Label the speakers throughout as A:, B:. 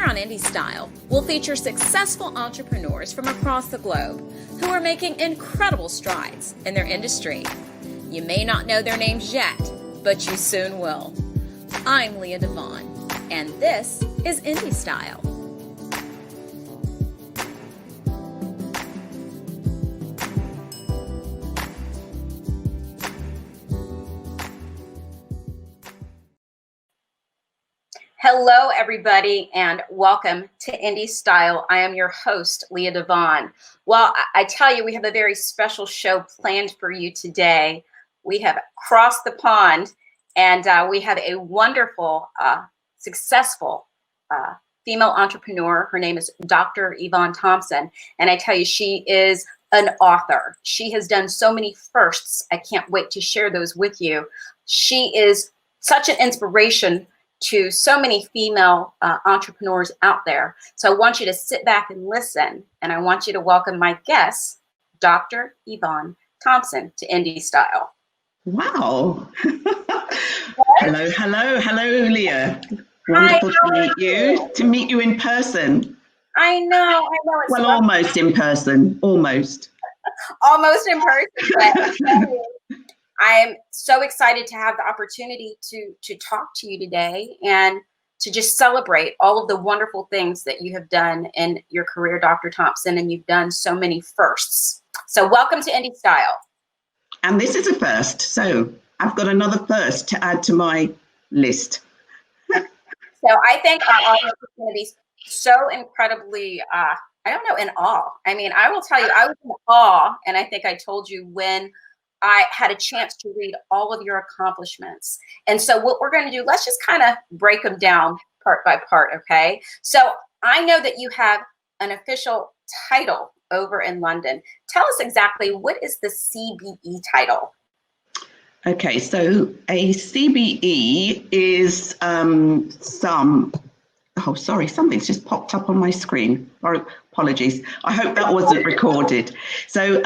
A: Here on Indie Style, we'll feature successful entrepreneurs from across the globe who are making incredible strides in their industry. You may not know their names yet, but you soon will. I'm Leah DeVon, and this is Indie Style. Hello, everybody, and welcome to Indie Style. I am your host, Leah DeVon. Well, I tell you, we have a very special show planned for you today. We have crossed the pond, and we have a wonderful, successful female entrepreneur. Her name is Dr. Yvonne Thompson, and I tell you, she is an author. She has done so many firsts. I can't wait to share those with you. She is such an inspiration to so many female entrepreneurs out there. So I want you to sit back and listen, and I want you to welcome my guest, Dr. Yvonne Thompson, to Indie Style.
B: Wow. Hello, Leah. Wonderful to meet you in person.
A: I know. It's
B: well, almost in person, almost.
A: Almost in person, but I am so excited to have the opportunity to talk to you today and to just celebrate all of the wonderful things that you have done in your career, Dr. Thompson, and you've done so many firsts. So welcome to Indie Style.
B: And this is a first, so I've got another first to add to my list.
A: So I think our audience is going to be so incredibly, in awe. I mean, I will tell you, I was in awe, and I think I told you when I had a chance to read all of your accomplishments. And so what we're going to do, let's just kind of break them down part by part, okay? So I know that you have an official title over in London. Tell us exactly, what is the CBE title?
B: Okay, so a CBE is something's just popped up on my screen. Apologies. I hope that wasn't recorded. So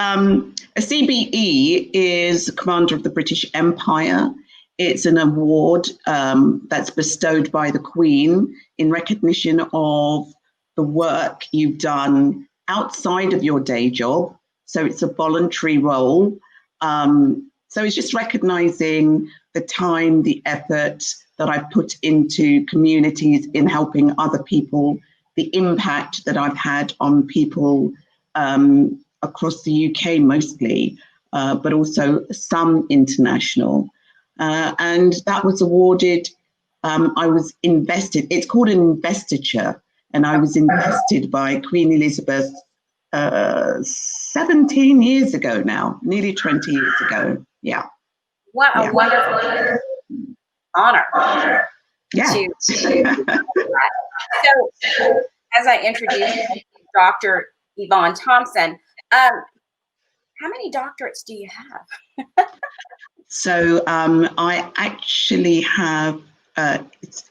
B: a CBE is Commander of the British Empire. It's an award that's bestowed by the Queen in recognition of the work you've done outside of your day job. So it's a voluntary role. So it's just recognizing the time, the effort that I've put into communities in helping other people, the impact that I've had on people across the UK mostly, but also some international. And that was awarded, I was invested, it's called an investiture, and I was invested by Queen Elizabeth 17 years ago now, nearly 20 years ago. Yeah.
A: What a wonderful honor.
B: Yeah.
A: So, as I introduced Dr. Yvonne Thompson, how many doctorates do you have?
B: So I actually have,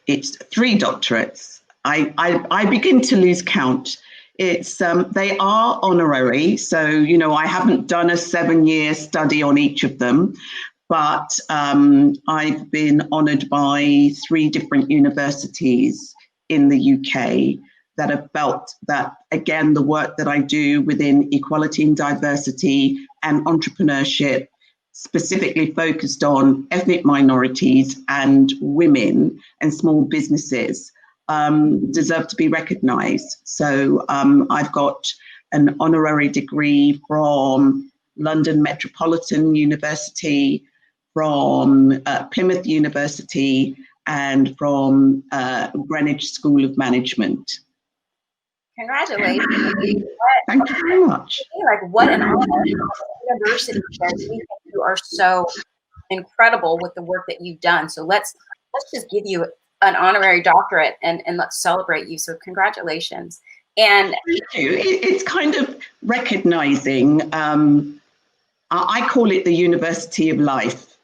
B: it's 3 doctorates. I begin to lose count. It's they are honorary, so I haven't done a 7-year study on each of them, but I've been honoured by 3 different universities in the UK that have felt that, again, the work that I do within equality and diversity and entrepreneurship, specifically focused on ethnic minorities and women and small businesses, deserve to be recognised. So I've got an honorary degree from London Metropolitan University, from Plymouth University, and from Greenwich School of Management.
A: Congratulations.
B: Thank you very much.
A: What an honor. University, we think you are so incredible with the work that you've done. So let's just give you an honorary doctorate and let's celebrate you. So congratulations. And
B: thank you. It's kind of recognizing, I call it the University of Life,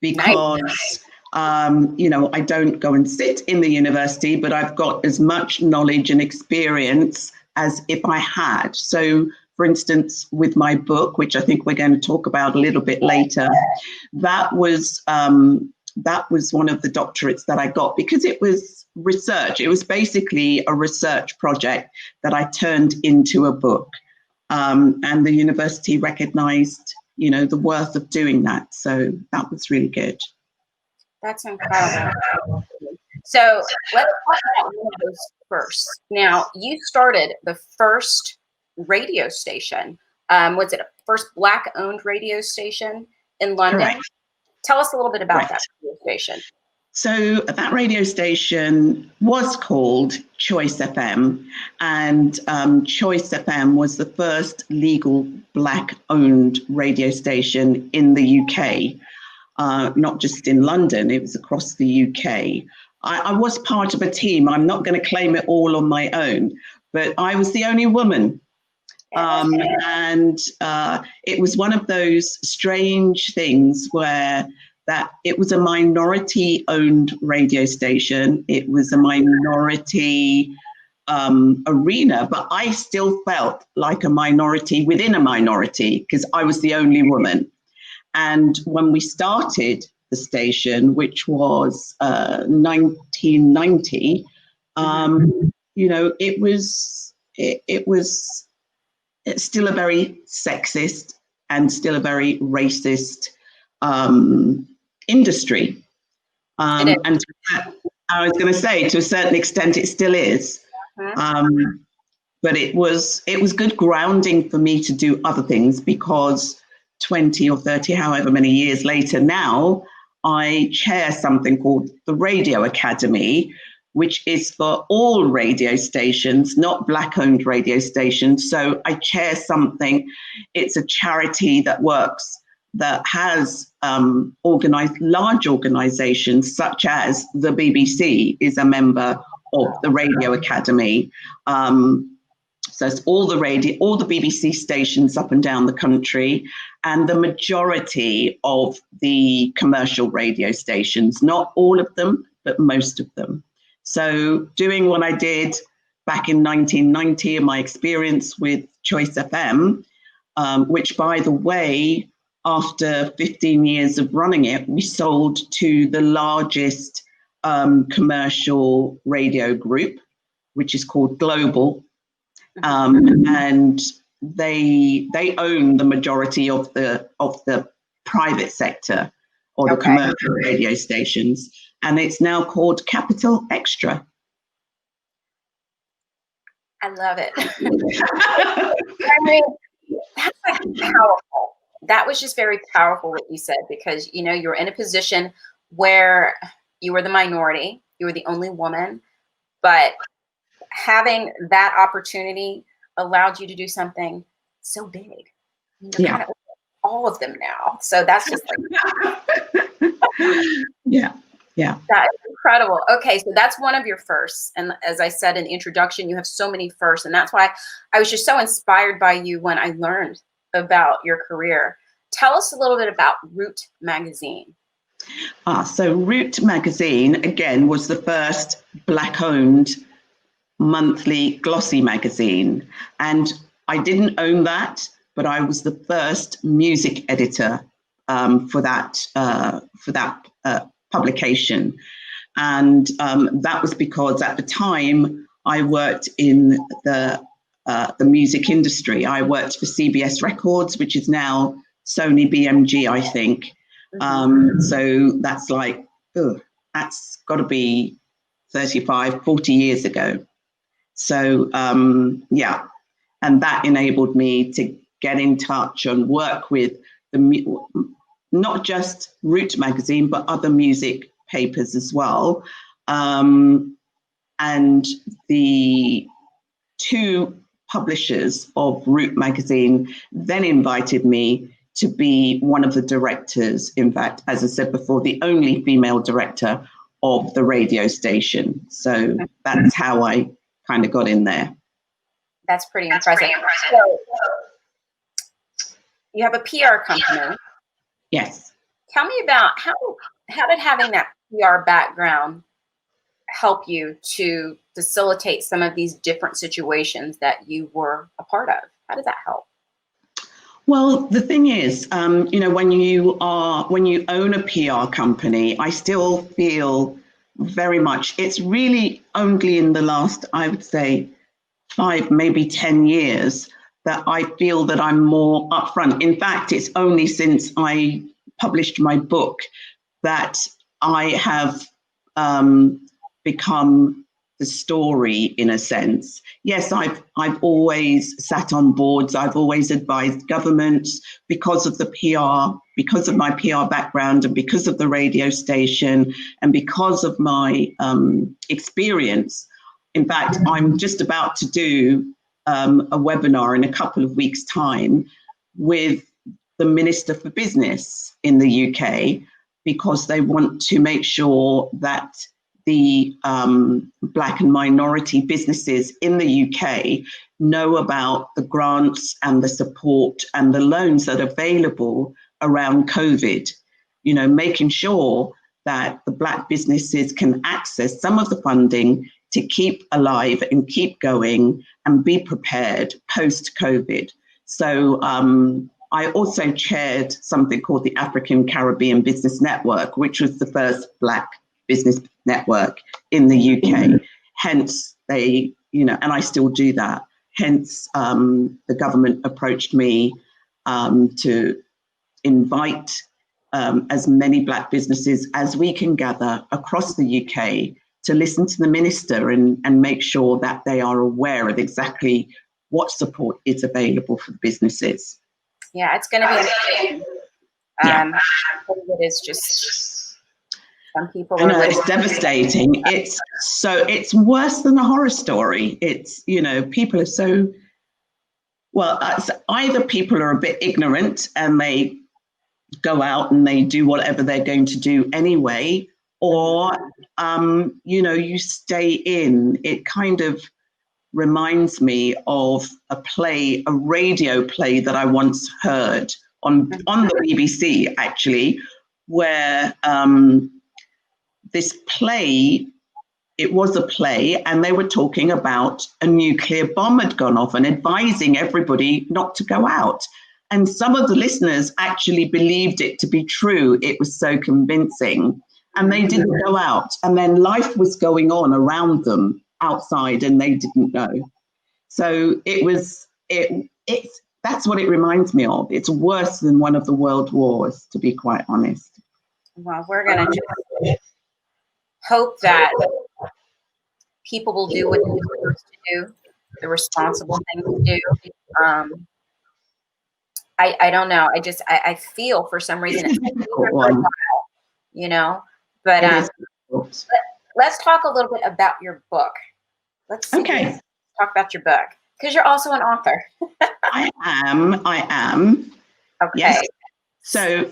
B: because nice. I don't go and sit in the university, but I've got as much knowledge and experience as if I had. So for instance, with my book, which I think we're going to talk about a little bit later, that was that was one of the doctorates that I got because it was research. It was basically a research project that I turned into a book. And the university recognized, the worth of doing that. So that was really good.
A: That's incredible. So let's talk about one of those first. Now, you started the first radio station. Was it a first Black-owned radio station in London?
B: Correct.
A: Tell us a little bit about
B: Correct.
A: that radio station.
B: So that radio station was called Choice FM, and Choice FM was the first legal Black-owned radio station in the UK, not just in London, it was across the UK. I was part of a team. I'm not going to claim it all on my own, but I was the only woman. And it was one of those strange things where that it was a minority-owned radio station. It was a minority arena, but I still felt like a minority within a minority because I was the only woman. And when we started the station, which was 1990, it's still a very sexist and still a very racist industry. And I was going to say, to a certain extent, it still is. But it was good grounding for me to do other things because 20 or 30, however many years later now, I chair something called the Radio Academy, which is for all radio stations, not Black-owned radio stations. So I chair something. It's a charity that has organized large organizations such as the BBC is a member of the Radio Academy. So it's all the BBC stations up and down the country, and the majority of the commercial radio stations, not all of them, but most of them. So doing what I did back in 1990 and my experience with Choice FM, which, by the way, after 15 years of running it, we sold to the largest commercial radio group, which is called Global. And they own the majority of the private sector or the commercial radio stations, and it's now called Capital Extra.
A: I love it. I mean, that's like powerful. That was just very powerful what you said, because you're in a position where you were the minority, you were the only woman, but having that opportunity allowed you to do something so big. You're kind of all of them now. So that's just like
B: yeah.
A: That is incredible. Okay, so that's one of your firsts. And as I said in the introduction, you have so many firsts. And that's why I was just so inspired by you when I learned about your career. Tell us a little bit about Root Magazine.
B: So Root Magazine, again, was the first Black-owned monthly glossy magazine. And I didn't own that, but I was the first music editor for that publication. And that was because at the time I worked in the music industry. I worked for CBS Records, which is now Sony BMG, I think. So that's that's got to be 35, 40 years ago. So, and that enabled me to get in touch and work with not just Root Magazine, but other music papers as well. And the two publishers of Root Magazine then invited me to be one of the directors. In fact, as I said before, the only female director of the radio station. So that's how I kind of got in there.
A: That's pretty impressive. So, you have a PR company.
B: Yes.
A: Tell me about how did having that PR background help you to facilitate some of these different situations that you were a part of? How did that help?
B: Well, the thing is, when you own a PR company, I still feel very much, it's really only in the last, I would say, 5, maybe 10 years that I feel that I'm more upfront. In fact, it's only since I published my book that I have become the story, in a sense. Yes, I've always sat on boards. I've always advised governments because of the PR, because of my PR background, and because of the radio station, and because of my experience. In fact, I'm just about to do a webinar in a couple of weeks' time with the Minister for Business in the UK, because they want to make sure that the Black and minority businesses in the UK know about the grants and the support and the loans that are available around COVID, making sure that the Black businesses can access some of the funding to keep alive and keep going and be prepared post-COVID. So I also chaired something called the African Caribbean Business Network, which was the first Black business network in the UK. Hence, and I still do that. Hence, the government approached me to invite as many Black businesses as we can gather across the UK to listen to the minister and make sure that they are aware of exactly what support is available for businesses.
A: Yeah, it's going to be amazing. It is just some people.
B: I know it's devastating. It's worse than a horror story. It's, people are so, well, either people are a bit ignorant and they go out and they do whatever they're going to do anyway, or, you stay in. It kind of reminds me of a radio play that I once heard on the BBC, actually, where this play, it was a play, and they were talking about a nuclear bomb had gone off and advising everybody not to go out. And some of the listeners actually believed it to be true. It was so convincing. And they didn't go out. And then life was going on around them outside, and they didn't know. So that's what it reminds me of. It's worse than one of the world wars, to be quite honest.
A: Well, we're going to just hope that people will do what they're supposed to do, the responsible thing to do. I don't know. I feel for some reason it's for a while, but let's talk a little bit about your book. Let's talk about your book, because you're also an author.
B: I am.
A: Okay.
B: Yes. So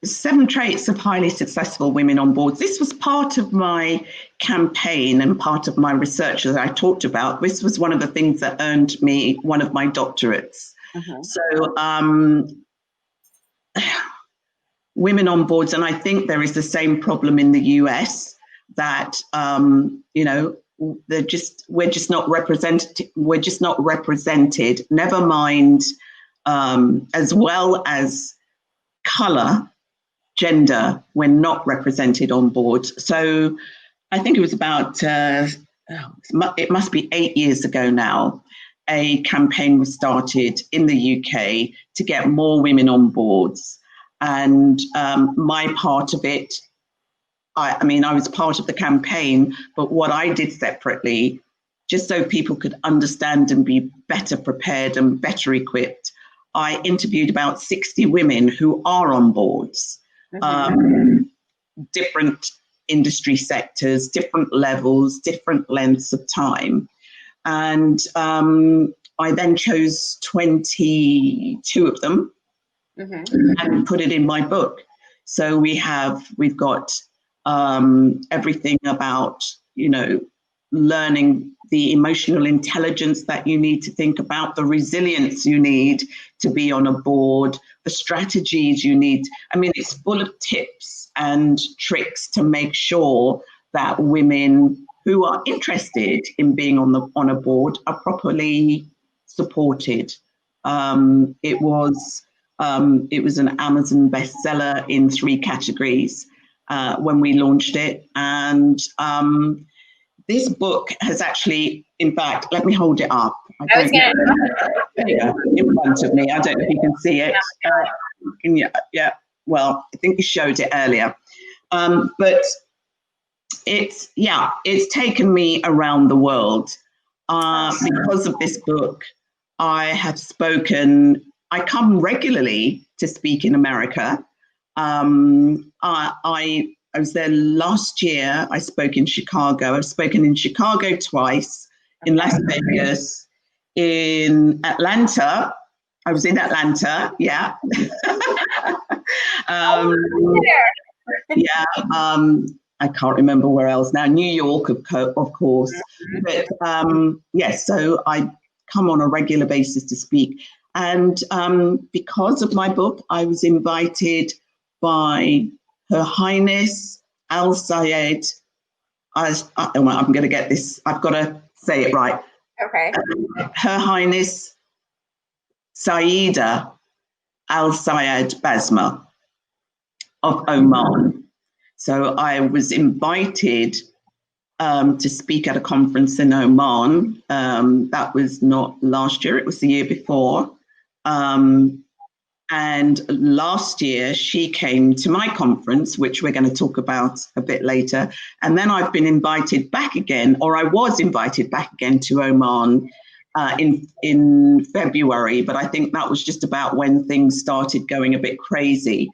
B: 7 Traits of Highly Successful Women on Boards. This was part of my campaign and part of my research that I talked about. This was one of the things that earned me one of my doctorates. So women on boards, and I think there is the same problem in the US that, we're just not represented. We're just not represented, never mind as well as color, gender, we're not represented on board. So I think it was about, it must be 8 years ago now, a campaign was started in the UK to get more women on boards. And my part of it, I was part of the campaign, but what I did separately, just so people could understand and be better prepared and better equipped, I interviewed about 60 women who are on boards, different industry sectors, different levels, different lengths of time. And I then chose 22 of them and put it in my book. So we've got everything about, learning the emotional intelligence that you need to think about, the resilience you need to be on a board, the strategies you need. It's full of tips and tricks to make sure that women who are interested in being on a board are properly supported. It was an Amazon bestseller in 3 categories when we launched it. And this book has actually, in fact, let me hold it up. There you go, in front of me. I don't know if you can see it. Yeah. Well, I think you showed it earlier. But it's taken me around the world. Because of this book, I come regularly to speak in America. I was there last year. I spoke in Chicago. I've spoken in Chicago twice, in Las Vegas, in Atlanta. I was in Atlanta, yeah. I can't remember where else now. New York, of course. But yes, so I come on a regular basis to speak. And because of my book, I was invited by Her Highness Al Sayed. I'm going to get this. I've got to say it right.
A: Okay.
B: Her Highness Saida Al Sayed Basma of Oman. So I was invited to speak at a conference in Oman. That was not last year, it was the year before. And last year she came to my conference, which we're going to talk about a bit later. And then I've been invited back again, or I was invited back again to Oman in February. But I think that was just about when things started going a bit crazy.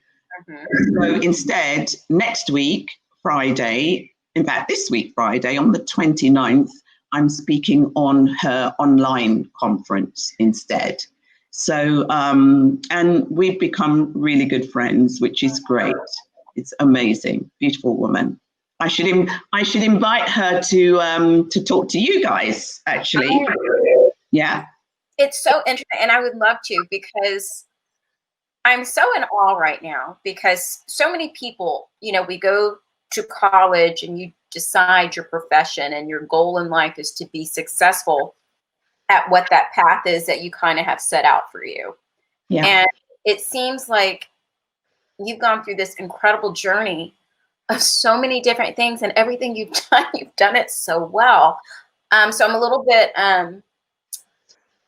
B: So instead, next week, Friday, in fact, this week, Friday, on the 29th, I'm speaking on her online conference instead. So, and we've become really good friends, which is great. It's amazing, beautiful woman. I should invite her to talk to you guys, actually. Yeah.
A: It's so interesting, and I would love to, because I'm so in awe right now, because so many people, we go to college and you decide your profession and your goal in life is to be successful at what that path is that you kind of have set out for you. Yeah. And it seems like you've gone through this incredible journey of so many different things, and everything you've done it so well. So I'm a little bit,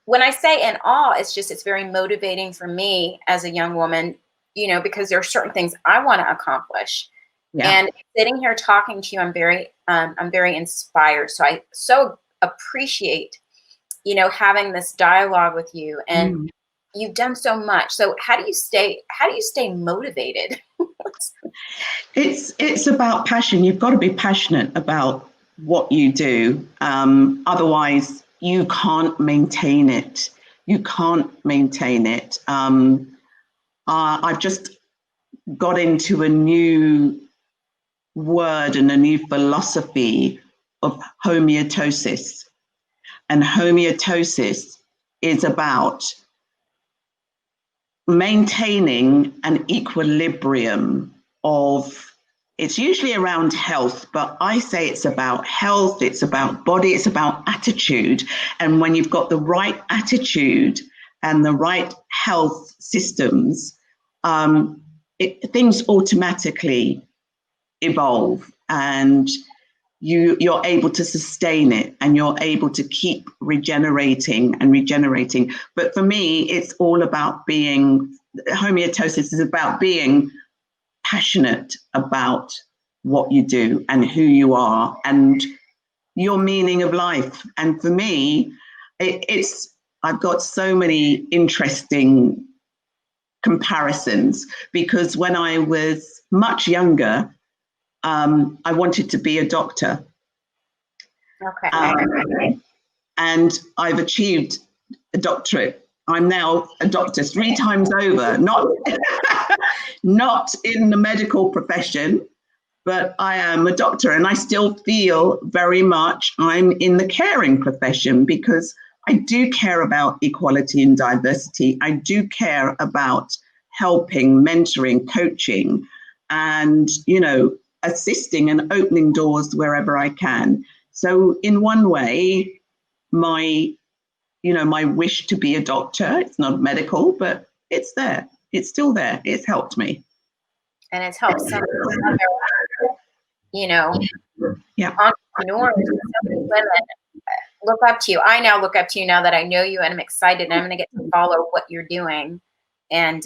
A: when I say in awe, it's very motivating for me as a young woman, because there are certain things I want to accomplish. Yeah. And sitting here talking to you, I'm very inspired. So I so appreciate, having this dialogue with you, and you've done so much. So how do you stay motivated?
B: It's about passion. You've got to be passionate about what you do. Otherwise, you can't maintain it. I've just got into a new word and a new philosophy of homeostasis. And homeostasis is about maintaining an equilibrium of, it's usually around health, but I say it's about health, it's about body, it's about attitude. And when you've got the right attitude and the right health systems, things automatically evolve, and you're able to sustain it, and you're able to keep regenerating. But for me, it's all about homeostasis is about being passionate about what you do and who you are and your meaning of life. And for me, I've got so many interesting comparisons, because when I was much younger, I wanted to be a doctor.
A: Okay.
B: And I've achieved a doctorate. I'm now a doctor 3 times over, not in the medical profession, but I am a doctor, and I still feel very much I'm in the caring profession, because I do care about equality and diversity. I do care about helping, mentoring, coaching, and, assisting and opening doors wherever I can. So in one way, my my wish to be a doctor. It's not medical, but it's there. It's still there. It's helped me.
A: And it's helped some other,
B: Yeah.
A: entrepreneurs, so many women look up to you. I now look up to you now that I know you, and I'm excited, and I'm going to get to follow what you're doing. And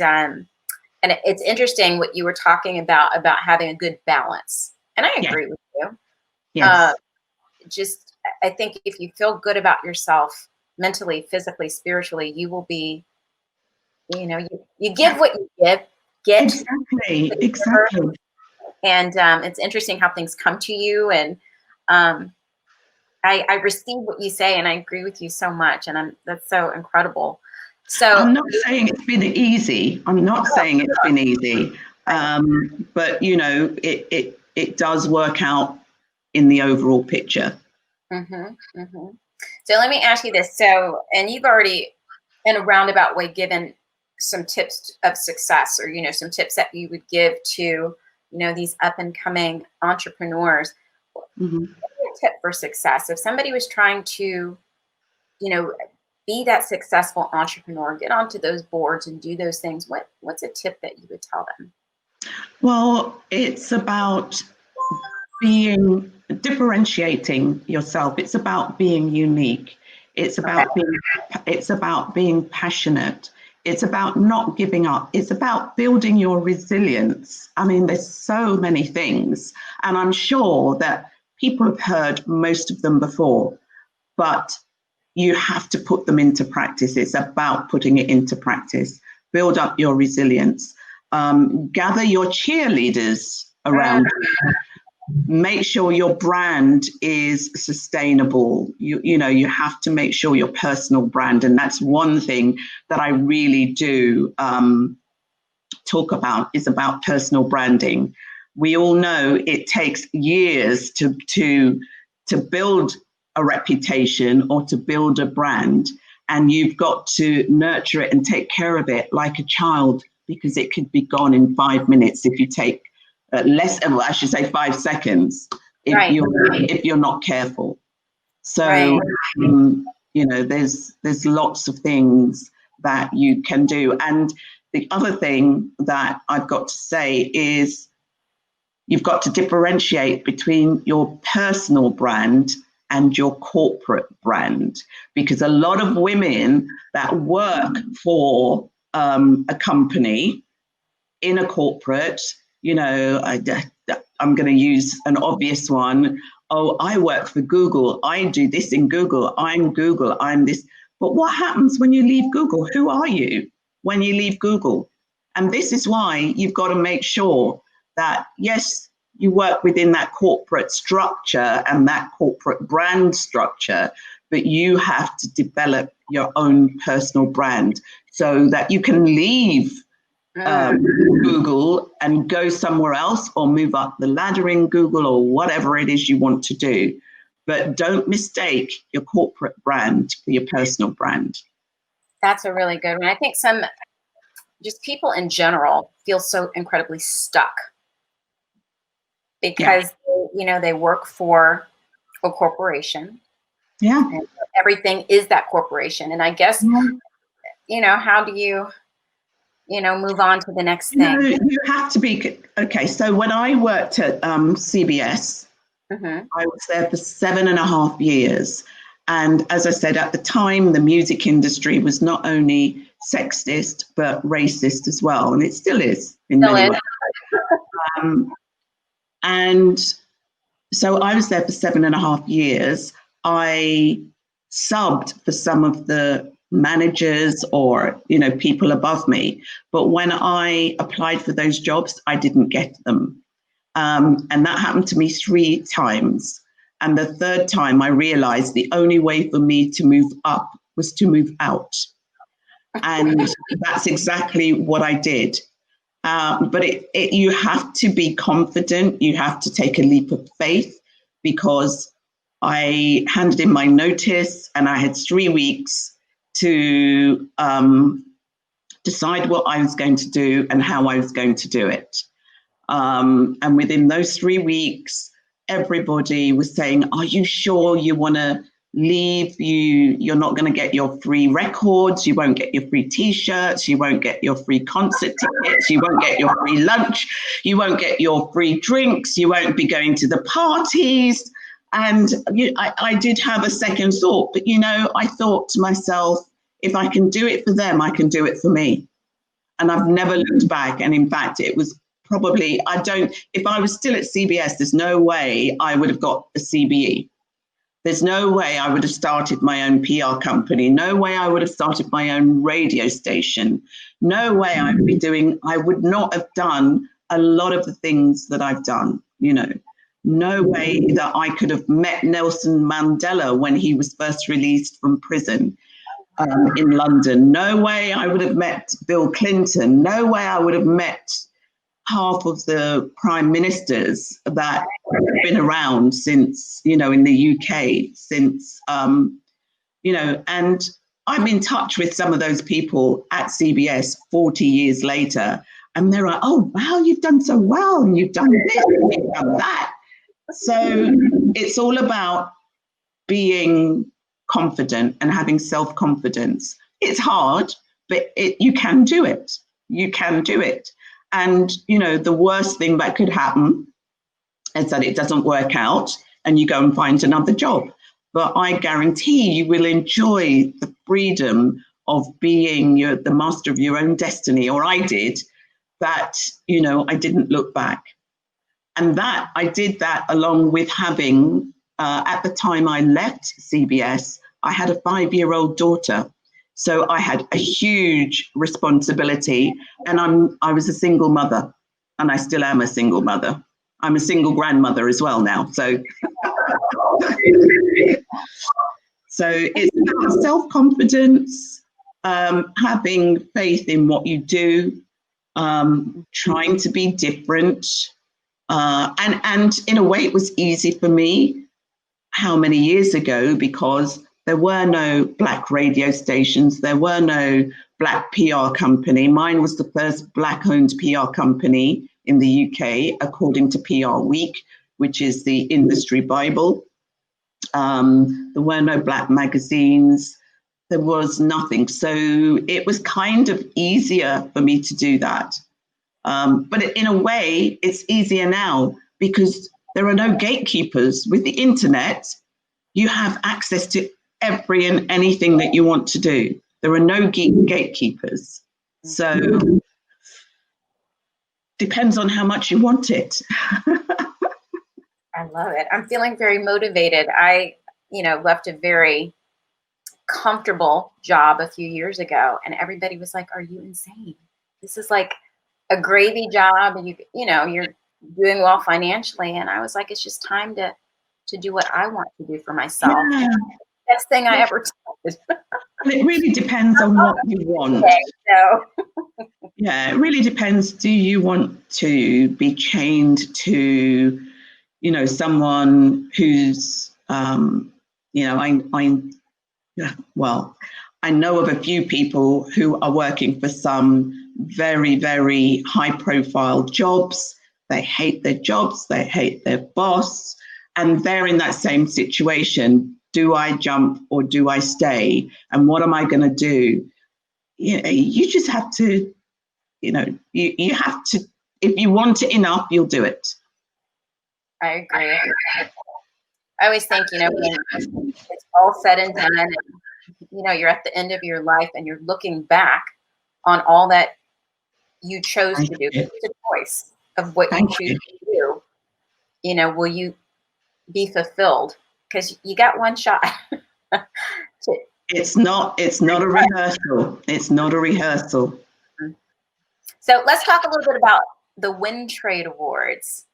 A: it's interesting what you were talking about having a good balance. And I agree with you.
B: Yes.
A: I think if you feel good about yourself mentally, physically, spiritually, you will be, you give what you get.
B: Exactly.
A: And it's interesting how things come to you. And I receive what you say, and I agree with you so much. And that's so incredible. So
B: I'm not saying it's been easy. But it does work out in the overall picture.
A: So let me ask you this. So, and you've already, in a roundabout way, given some tips of success, or some tips that you would give to these up and coming entrepreneurs. What's your tip for success if somebody was trying to be that successful entrepreneur, get onto those boards and do those things? What's a tip that you would tell them?
B: Well, it's about differentiating yourself. It's about being unique. It's about being passionate. It's about not giving up. It's about building your resilience. I mean, there's so many things, and I'm sure that people have heard most of them before, but you have to put them into practice. It's about putting it into practice. Build up your resilience. Gather your cheerleaders around you. Make sure your brand is sustainable. You have to make sure your personal brand, and that's one thing that I really do talk about, is about personal branding. We all know it takes years to build a reputation or to build a brand, and you've got to nurture it and take care of it like a child, because it could be gone in 5 minutes if you take 5 seconds if you're not careful. So there's lots of things that you can do. And the other thing that I've got to say is you've got to differentiate between your personal brand and your corporate brand, because a lot of women that work for a company in a corporate, I'm going to use an obvious one. Oh, I work for Google. I do this in Google. I'm this. But what happens when you leave Google? Who are you when you leave Google? And this is why you've got to make sure that, yes, you work within that corporate structure and that corporate brand structure, but you have to develop your own personal brand so that you can leave Google and go somewhere else, or move up the ladder in Google, or whatever it is you want to do. But don't mistake your corporate brand for your personal brand.
A: That's a really good one. I think just people in general feel so incredibly stuck because they work for a corporation.
B: Yeah.
A: And everything is that corporation. And I guess, how do you move on to the next thing?
B: You have to be, okay. So when I worked at CBS, I was there for 7.5 years. And as I said, at the time, the music industry was not only sexist, but racist as well. And it still is in many ways. And so I was there for 7.5 years. I subbed for some of the managers or, people above me. But when I applied for those jobs, I didn't get them. And that happened to me 3 times. And the 3rd time I realized the only way for me to move up was to move out. And that's exactly what I did. But you have to be confident. You have to take a leap of faith, because I handed in my notice and I had 3 weeks to decide what I was going to do and how I was going to do it. And within those 3 weeks, everybody was saying, are you sure you want to leave, you're not going to get your free records, you won't get your free t-shirts, you won't get your free concert tickets, you won't get your free lunch, you won't get your free drinks, you won't be going to the parties. And I did have a second thought, but I thought to myself, if I can do it for them, I can do it for me. And I've never looked back. And in fact, it was probably, if I was still at CBS, there's no way I would have got a CBE. There's no way I would have started my own PR company. No way I would have started my own radio station. No way I would not have done a lot of the things that I've done, No way that I could have met Nelson Mandela when he was first released from prison in London. No way I would have met Bill Clinton. No way I would have met half of the prime ministers that have been around since, in the UK, since, and I'm in touch with some of those people at CBS 40 years later, and they're like, oh, wow, you've done so well, and you've done this, and you've done that. So it's all about being confident and having self-confidence. It's hard, but you can do it. You can do it. And, the worst thing that could happen is that it doesn't work out and you go and find another job. But I guarantee you will enjoy the freedom of being the master of your own destiny, or I did, that, I didn't look back. And that I did that along with having, at the time I left CBS, I had a 5-year-old daughter. So I had a huge responsibility, and I was a single mother, and I still am a single mother. I'm a single grandmother as well now. So, so it's about self-confidence, having faith in what you do, trying to be different. And in a way, it was easy for me how many years ago, because there were no Black radio stations. There were no Black PR company. Mine was the first Black-owned PR company in the UK, according to PR Week, which is the industry Bible. There were no Black magazines. There was nothing. So it was kind of easier for me to do that. But in a way, it's easier now because there are no gatekeepers. With the internet, you have access to every and anything that you want to do. There are no gatekeepers. So depends on how much you want it.
A: I love it. I'm feeling very motivated. I, left a very comfortable job a few years ago, and everybody was like, are you insane? This is like a gravy job, and you're doing well financially. And I was like, it's just time to do what I want to do for myself.
B: Yeah.
A: Best thing I ever did.
B: It really depends on what you want.
A: Okay, so.
B: Yeah, it really depends. Do you want to be chained to, someone who's, I know of a few people who are working for some very, very high profile jobs. They hate their jobs, they hate their boss, and they're in that same situation. Do I jump or do I stay? And what am I going to do? You just have to, you have to, if you want it enough, you'll do it.
A: I agree. I always think, when it's all said and done, and, you're at the end of your life and you're looking back on all that you chose to do. It's a choice of what you choose to do. Will you be fulfilled? Because you got one shot.
B: It's not a rehearsal. It's not a rehearsal.
A: So let's talk a little bit about the Windtrade Awards.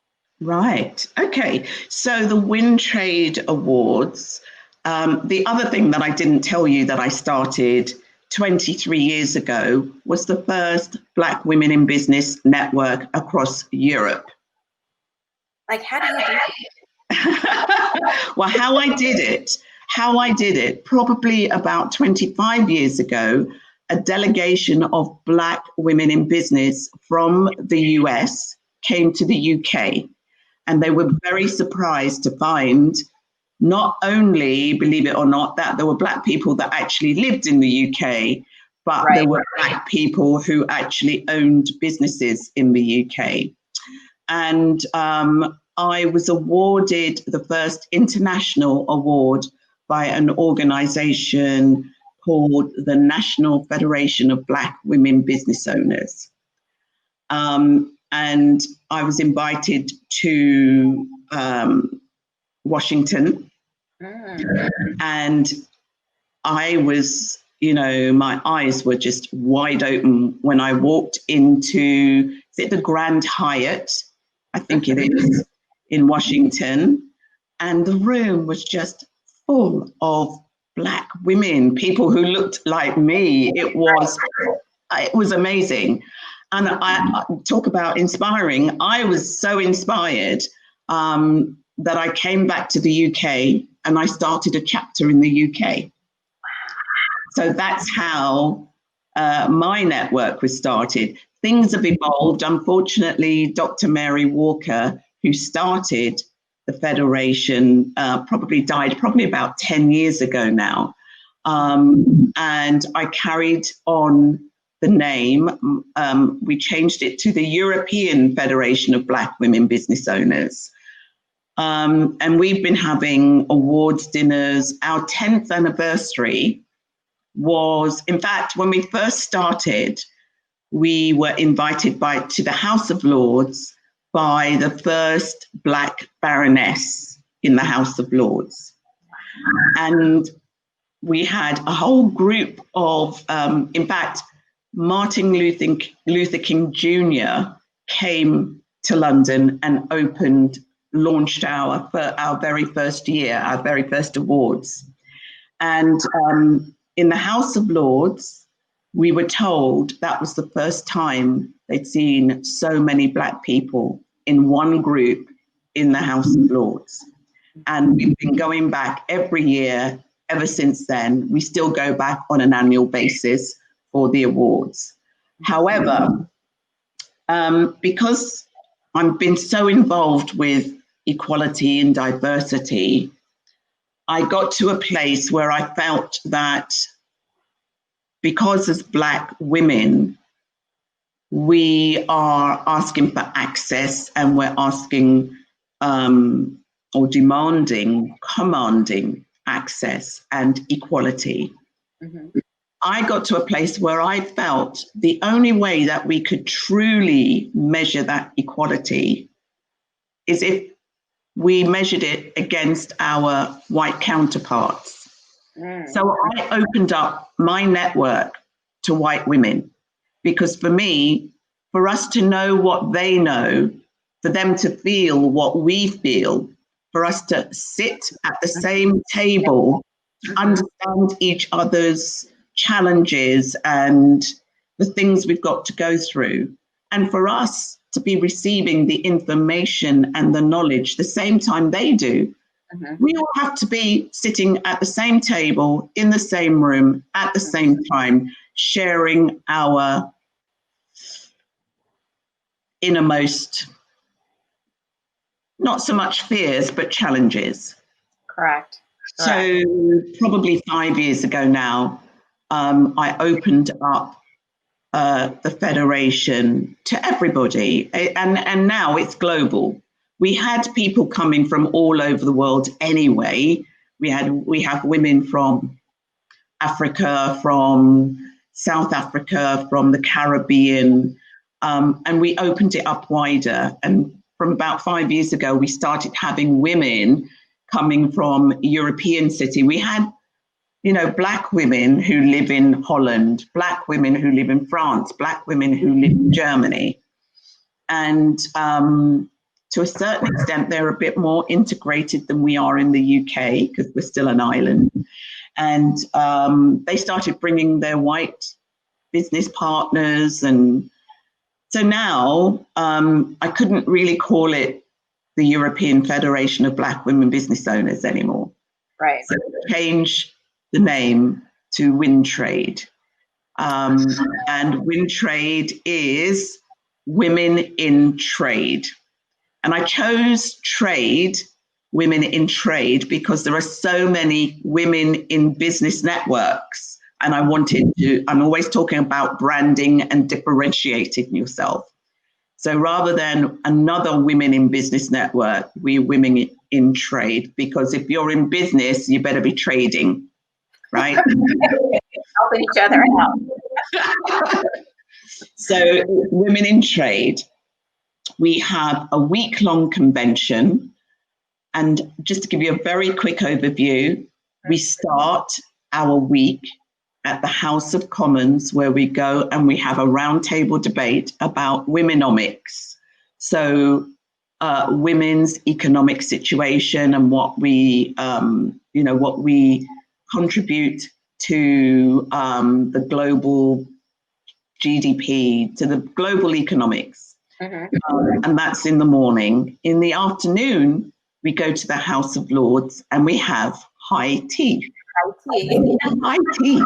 B: Right. Okay. So the Wintrade Awards, the other thing that I didn't tell you that I started 23 years ago was the first Black Women in Business network across Europe.
A: Like, how do you do that?
B: Well, how I did it, probably about 25 years ago, a delegation of Black women in business from the US came to the UK, and they were very surprised to find not only, believe it or not, that there were Black people that actually lived in the UK, but there were Black people who actually owned businesses in the UK. And I was awarded the first international award by an organization called the National Federation of Black Women Business Owners. And I was invited to Washington. And I was, my eyes were just wide open when I walked into, is it the Grand Hyatt? I think it is, in Washington. And the room was just full of Black women, people who looked like me. It was amazing. And I talk about inspiring. I was so inspired that I came back to the UK and I started a chapter in the UK. So that's how my network was started. Things have evolved. Unfortunately, Dr. Mary Walker, who started the Federation, died about 10 years ago now. And I carried on the name. We changed it to the European Federation of Black Women Business Owners. And we've been having awards dinners. Our 10th anniversary was, in fact, when we first started, we were invited to the House of Lords by the first Black Baroness in the House of Lords. And we had a whole group of, in fact, Martin Luther King Jr. came to London and launched our very first year, our very first awards. And in the House of Lords, we were told that was the first time they'd seen so many Black people in one group in the House of Lords. And we've been going back every year ever since then. We still go back on an annual basis for the awards. However, because I've been so involved with equality and diversity, I got to a place where I felt that because as Black women, we are asking for access and we're asking or commanding access and equality. I got to a place where I felt the only way that we could truly measure that equality is if we measured it against our white counterparts. So I opened up my network to white women, because for me, for us to know what they know, for them to feel what we feel, for us to sit at the same table, to understand each other's challenges and the things we've got to go through, and for us to be receiving the information and the knowledge the same time they do. We all have to be sitting at the same table, in the same room, at the same time, sharing our innermost, not so much fears, but challenges.
A: Correct.
B: So probably 5 years ago now, I opened up the Federation to everybody, and now it's global. We had people coming from all over the world anyway. We have women from Africa, from South Africa, from the Caribbean, and we opened it up wider. And from about 5 years ago, we started having women coming from European city. We had, Black women who live in Holland, Black women who live in France, Black women who live in Germany. And to a certain extent, they're a bit more integrated than we are in the UK, because we're still an island. And they started bringing their white business partners. And so now I couldn't really call it the European Federation of Black Women Business Owners anymore.
A: Right.
B: So change the name to Wintrade. And Wintrade is Women in Trade. And I chose trade women in trade because there are so many women in business networks. And I'm always talking about branding and differentiating yourself. So rather than another women in business network, we're women in trade, because if you're in business, you better be trading, right?
A: Helping each other out.
B: So women in trade, we have a week-long convention. And just to give you a very quick overview, we start our week at the House of Commons, where we go and we have a roundtable debate about womenomics. So women's economic situation and what we, what we contribute to the global GDP, to the global economics. And that's in the morning. In the afternoon, we go to the House of Lords and we have high tea. High tea.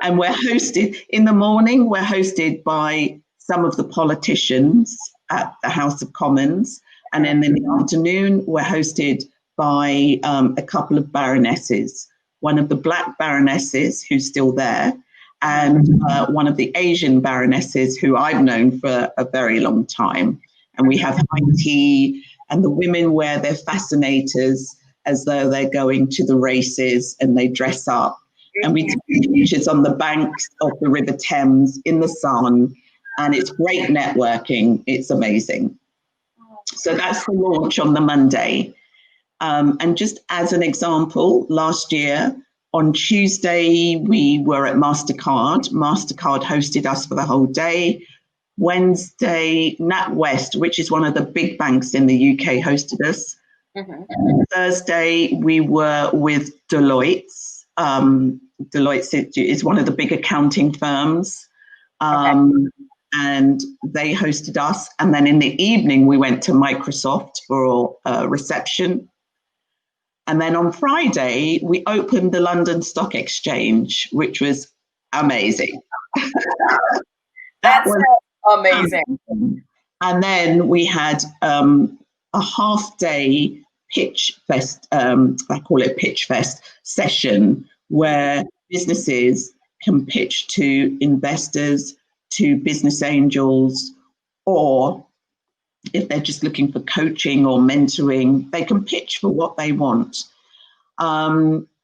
B: And we're hosted, in the morning, we're hosted by some of the politicians at the House of Commons. And then in the afternoon, we're hosted by a couple of baronesses, one of the Black baronesses who's still there, and one of the Asian baronesses who I've known for a very long time. And we have high tea, and the women wear their fascinators as though they're going to the races, and they dress up. And we take pictures on the banks of the River Thames in the sun, and it's great networking. It's amazing. So that's the launch on the Monday. And just as an example, last year on Tuesday, we were at MasterCard. MasterCard hosted us for the whole day. Wednesday, NatWest, which is one of the big banks in the UK, hosted us. Thursday, we were with Deloitte. Deloitte is one of the big accounting firms. And they hosted us. And then in the evening, we went to Microsoft for a reception. And then on Friday, we opened the London Stock Exchange, which was amazing.
A: That's amazing.
B: And then we had a half-day pitch fest, I call it pitch fest session, where businesses can pitch to investors, to business angels, or if they're just looking for coaching or mentoring, they can pitch for what they want.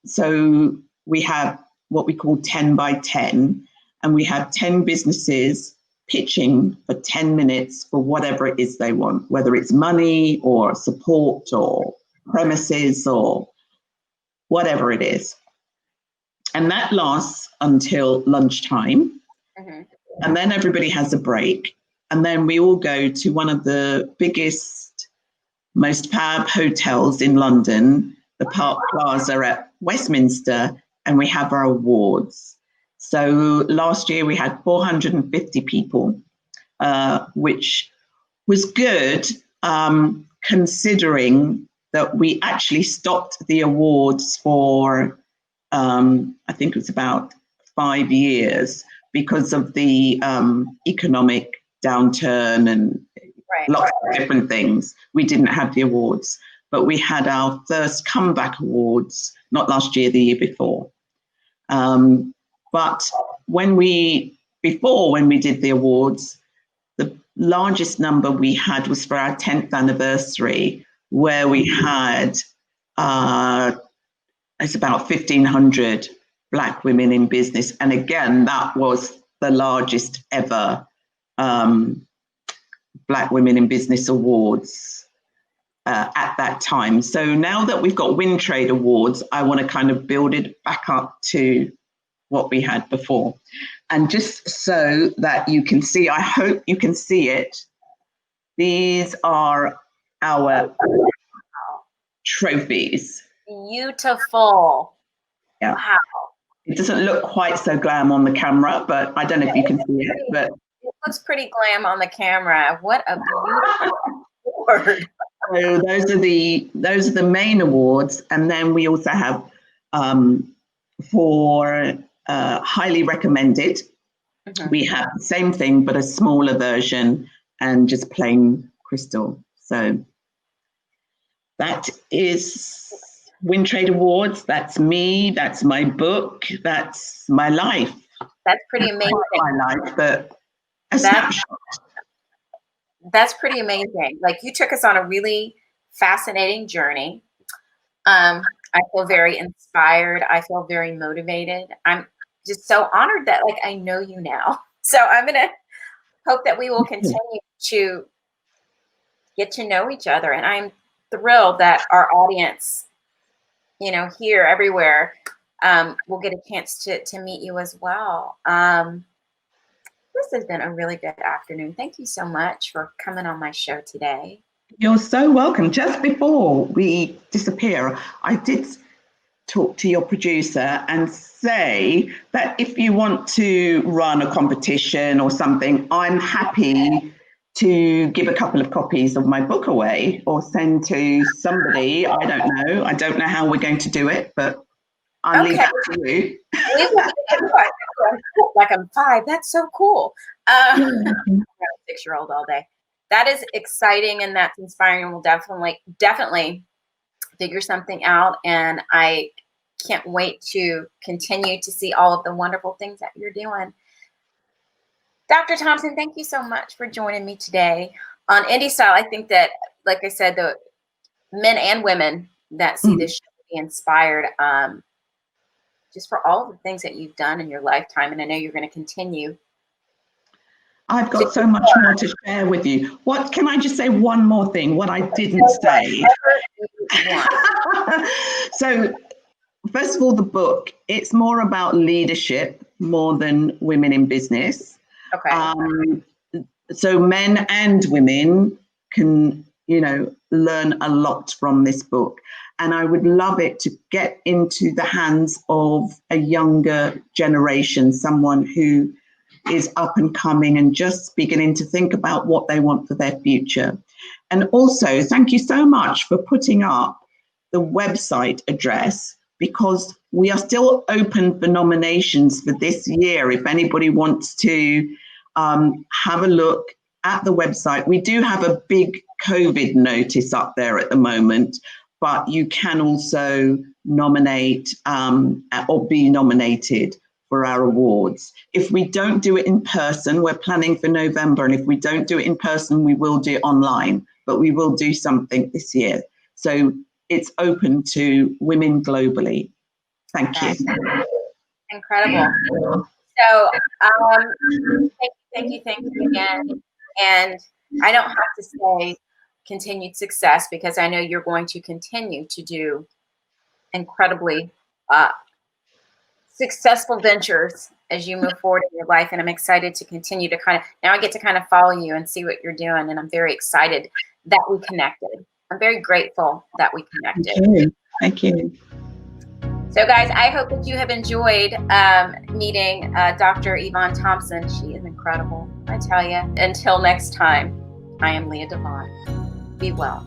B: So we have what we call 10 by 10, and we have 10 businesses pitching for 10 minutes for whatever it is they want, whether it's money or support or premises or whatever it is. And that lasts until lunchtime. And then everybody has a break. And then we all go to one of the biggest, most fab hotels in London, the Park Plaza at Westminster, and we have our awards. So last year we had 450 people, which was good, considering that we actually stopped the awards for, I think it was about 5 years because of the economic downturn and lots of different things. We didn't have the awards, but we had our first comeback awards, not last year, the year before. But when we did the awards, the largest number we had was for our 10th anniversary, where we had, it's about 1,500 Black women in business. And again, that was the largest ever Black Women in Business Awards at that time. So now that we've got Wintrade Awards, I want to kind of build it back up to what we had before. And just so that you can see, I hope you can see it, these are our trophies.
A: Beautiful.
B: Yeah.
A: Wow.
B: It doesn't look quite so glam on the camera, but I don't know if you can see it. But
A: it looks pretty glam on the camera. What a beautiful award.
B: So those are the main awards, and then we also have for highly recommended. We have the same thing but a smaller version and just plain crystal. So That is Windtrade Awards. That's me. That's my book. That's my life.
A: That's pretty amazing.
B: My life, but a snapshot.
A: That's pretty amazing. Like, you took us on a really fascinating journey. I feel very inspired. I feel very motivated. I'm just so honored that, like, I know you now. So I'm going to hope that we will continue to get to know each other. And I'm thrilled that our audience, you know, here, everywhere, will get a chance to meet you as well. This has been a really good afternoon. Thank you so much for coming on my show today.
B: You're so welcome. Just before we disappear, I did talk to your producer and say that if you want to run a competition or something, I'm happy to give a couple of copies of my book away or send to somebody. I don't know how we're going to do it, but I'll leave that to you.
A: Like, I'm 5. That's so cool. I'm a 6-year-old all day. That is exciting and that's inspiring, and we'll definitely figure something out. And I can't wait to continue to see all of the wonderful things that you're doing. Dr. Thompson, thank you so much for joining me today on Indie Style. I think that, like I said, the men and women that see this show be inspired, just for all of the things that you've done in your lifetime. And I know you're going to continue.
B: I've got so much more to share with you. What can I just say one more thing, what I didn't say? So first of all, the book, it's more about leadership more than women in business.
A: Okay.
B: So men and women can, you know, learn a lot from this book. And I would love it to get into the hands of a younger generation, someone who is up and coming and just beginning to think about what they want for their future. And also, thank you so much for putting up the website address, because we are still open for nominations for this year. If anybody wants to have a look at the website, we do have a big COVID notice up there at the moment, but you can also nominate or be nominated for our awards. If we don't do it in person, we're planning for November, and if we don't do it in person, we will do it online, but we will do something this year. So it's open to women globally. Thank you.
A: Incredible. So thank you again. And I don't have to say continued success, because I know you're going to continue to do incredibly successful ventures as you move forward in your life. And I'm excited to continue to now I get to follow you and see what you're doing. And I'm very excited that we connected. I'm very grateful that we connected.
B: Thank you.
A: So guys, I hope that you have enjoyed meeting Dr. Yvonne Thompson. She is incredible, I tell you. Until next time, I am Leah DeVon. Be well.